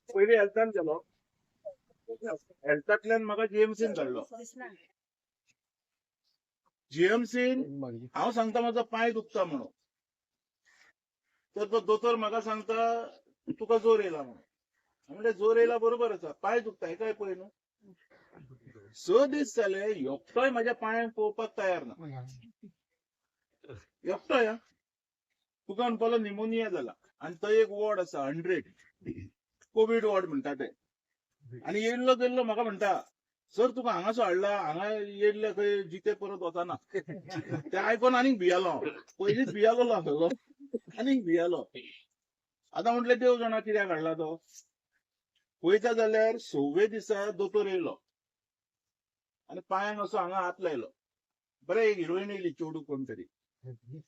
पयलीं हेल्थान गेलो, हेल्थांतल्यान म्हाका जीएमसीन धाडलो. जीएमसीन हांव सांगता म्हाजो पांय दुखता म्हणून, तर तो दोतोर म्हाका सांगता तुका जोर येयला म्हणून. म्हणजे जोर येयला बरोबर आसा, पांय दुखता हे काय पळय न्हू. 6 दीस जाले एकटोय म्हाज्या पांयांक पळोवपाक तयार ना. एकटोय तुका म्हणपालो निमोनिया जाला आनी थंय एक वॉर्ड आसा 100 कोवीड वॉर्ड म्हणटा ते. आनी येयल्लो गेल्लो म्हाका म्हणटा सर तुका हांगासो हाडला, हांगा येयल्ले खंय जिते परत वचना. ते आयकोन आनीक भियालो हांव. पयलींच भियालो हांव, आनीक भियालो. आतां म्हटलें देव जाणा कित्याक हाडला तो. पळयता जाल्यार 6वे दिसा दोतोर येयलो आनी पांयांक असो हांगा हात लायलो. बरें एक हिरोईन येयली चेडू कोण तरी.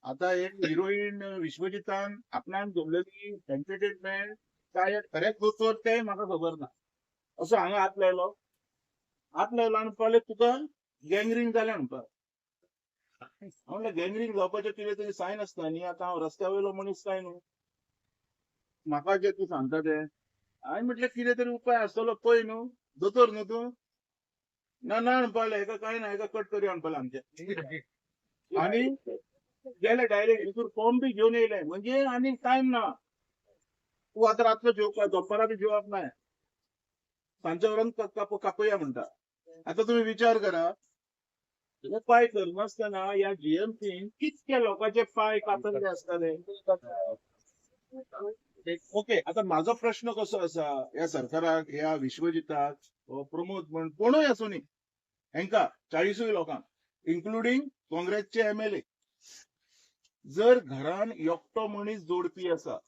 आता एक हिरोईन विश्वजितान आपणाक दवरलेली एंटरटेनमेंट काय खरेंच दोतोर तें म्हाका खबर ना. असो हांगा हात लायलो आनी म्हणपाले तुका गँग्रीन जाल्या म्हणपा. हांव म्हणलें गँग्रीन जावपाचें कितें तरी सायन आसता न्ही. आतां हांव रस्त्या वयलो मनीस काय न्हू. म्हाका जें तूं सांगता तें हांवें म्हटलें कितें तरी उपाय आसतलो पळय न्हू. दोतोर न्हू तूं. ना ना म्हणपाले हेका काय ना, हेका कट करया म्हणपाले आमचे. आनी गेले डायरेक्ट भितूर फॉर्म बी घेवन येयले. म्हणजे आनीक टायम ना. तूं आतां रातचो जेवपाक दनपारां बी जेवप ना. सांजच्या वरान कापया म्हणटा. आतां तुमी विचार करा हे पांय करनासतना ह्या जीएमसीन कितके लोकांचे पांय कापल्ले आसतले. ओके आतां म्हाजो प्रश्न कसो आसा ह्या सरकाराक, ह्या विश्वजिताक, प्रमोद म्हण कोणूय आसूं न्ही, हेंका 40 लोकांक इन्क्लुडींग काँग्रेसचे एमएलए, जर घरान एकटो मनीस जोडपी आसा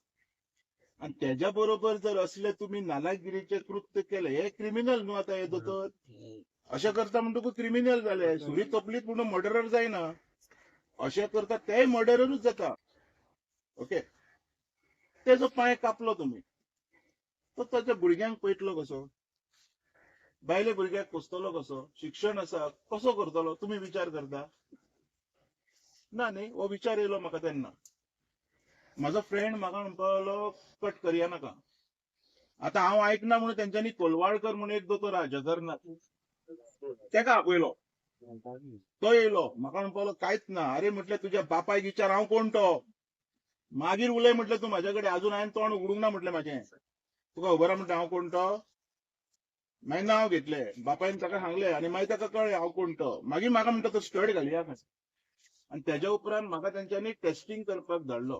आनी तेज्या बरोबर जर असले तुमी नालायकगिरीचे कृत्य केले, हे क्रिमिनल न्हू. आतां हे दोतोर अशें करता म्हणटकूच क्रिमिनल जाले. सुरी तपलीत म्हणून मर्डरर जायना. अशें करता तेय मर्डररूच जाता. ओके तेजो पांय कापलो तुमी, तो ताच्या भुरग्यांक पळयतलो कसो, बायले भुरग्याक पोसतलो कसो, शिक्षण आसा कसो करतलो तुमी विचार करता ना न्ही. हो विचार येयलो म्हाका तेन्ना. म्हाजो फ्रेंड म्हाका म्हणपालो कट करया नाका. आतां हांव आयकना म्हणून तेंच्यांनी कोलवाळकर म्हणून एक दोतोर आहा जगरनाथ, तेका आपयलो. तो येयलो म्हाका म्हणपालो कांयच ना. अरे म्हटलें तुज्या बापायक विचार हांव कोण तो. मागीर उलय म्हटलें तूं म्हाजे कडेन. अजून हांवें तोंड उगडूंक ना म्हटलें म्हाजें. तुका खबर आहा म्हणटा हांव कोण तो. मागीर नांव घेतलें, बापायन ताका सांगलें आनी मागीर ताका कळ्ळें हांव कोण तो. मागीर म्हाका म्हणटा तो स्टड घालया आनी तेज्या उपरांत म्हाका तेंच्यांनी टेस्टिंग करपाक धाडलो.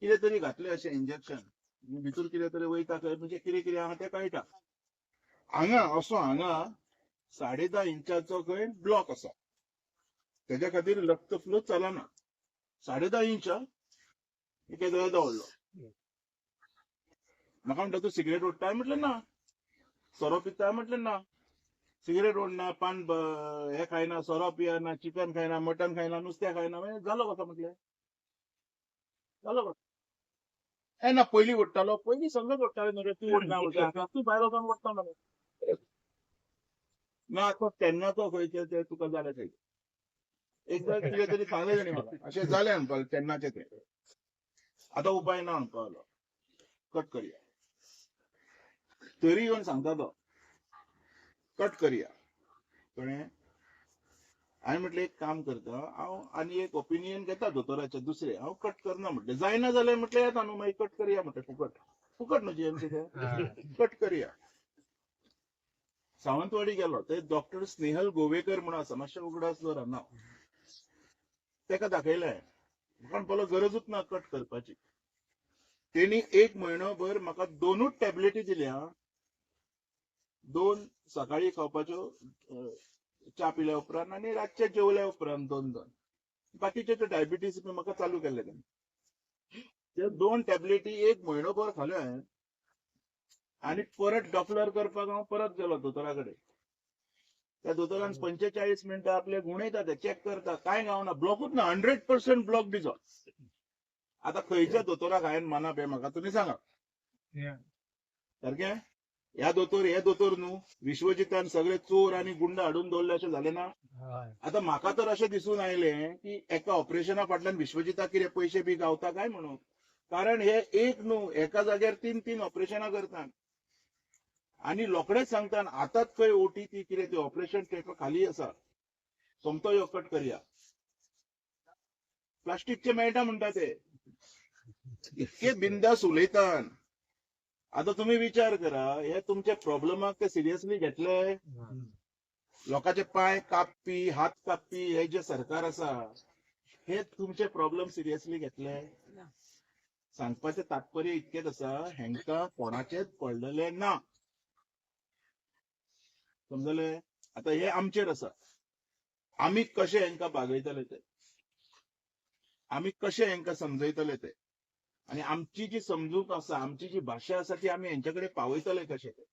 कितें तरी घातलें अशें इंजेक्शन, भितूर कितें तरी वयता खंय म्हणजे कितें कितें आहा तें कळटा. हांगा असो हांगा 10.5 इंचाचो खंय ब्लॉक आसा. तेज्या खातीर रक्त फ्लो चलना. 10.5 इंच केदो दवरलो. म्हाका म्हणटा तूं सिगरेट ओडटा म्हटलें ना. सोरो पिता म्हटलें ना. सिगरेट ओडना, पान हे खायना, सोरो पियना, चिकन खायना, मटन खायना, नुस्तें खायना. जालो कसो म्हटलें. जालो कसो. हे ना पयलीं ओडटालो, पयलीं सगळेच ओडटाले न्हू रे. तूं ओडना म्हणटा तूं भायर वचोन ओडटा मरे. ना तो तेन्नाचो खंयचे ते तुका जालें थंय. एकदां कितें तरी सांगलें न्ही म्हाका अशें जालें म्हणपाक तेन्नाचें तें. आतां उपाय ना म्हणपालो. कट करया. तरी येवन सांगता तो कट करया. कळ्ळें. हांवें म्हटलें एक काम करता हांव आनी एक ओपिनियन घेता दोतोराचें दुसरें. हांव कट करना म्हटलें. जायना जाल्यार म्हटलें येता न्हू मागीर कट करया म्हटलें. फुकट फुकट न्हू जीएमसी तें. कट करया. सावंतवाडी गेलो थंय डॉक्टर स्नेहल गोवेकर म्हणून आसा, मातशें उगडास दवरा नांव. तेका दाखयलें. म्हाका म्हणपालो गरजूच ना कट करपाची. तेणी 1 म्हयनोभर म्हाका 2च टॅबलेटी दिल्या. 2 सकाळी खावपाच्यो च्या पिल्या उपरांत आनी रातचे जेवल्या उपरांत 2. बाकीचे ते डायबिटीज म्हाका चालू केल्ले तेणी. ते 2 टॅबलेटी 1 म्हयनोभर खाल्यो हांवें. आनी परत डॉपलर करपाक हांव परत गेलो दोतोरा कडेन. त्या दोतोरान 45 मिनटां आपले गुणयता ते चॅक करता, कांय गावना. ब्लॉकूच ना. 100% ब्लॉक दिसो. आतां खंयच्या दोतोराक हांवें माना पळय म्हाका तुमी सांगा सारकें. ह्या दोतोर हे दोतोर न्हू. विश्वजितान सगळे चोर आनी गुंड हाडून दवरले अशें जालें ना. आतां म्हाका तर अशें दिसून आयलें की एका ऑपरेशना फाटल्यान विश्वजिताक कितें पयशे बी गावता काय म्हणून. कारण हे एक न्हू एका जाग्यार 3 ऑपरेशनां करतात आणि रोखडेच सांगतात आतांच खंय ओटीटी कितें ते ऑपरेशन थिएटर खाली आसा सोमतो ह्यो कट करया प्लास्टिकचे मेळटा म्हणटा ते इतके बिंदास उलयतात आता तुम्ही विचार करा हे तुमचे प्रॉब्लेमाक ते सिरियसली घेतले लोकांचे पाय कापपी हात कापपी हे जे सरकार आसा हे तुमचे प्रॉब्लेम सिरियसली घेतले सांगपाचें तात्पर्य इतकेच आसा हेंका कोणाचेच पडलेले ना समजले आता हे आमचेर आसा आमी कशे हेंका बागयतले ते आमी कशे हेंका समजयतले ते आणि आमची जी समजूक आसा आमची जी भाशा आसा ती आमी हेंच्याकडे पावयतले कशे ते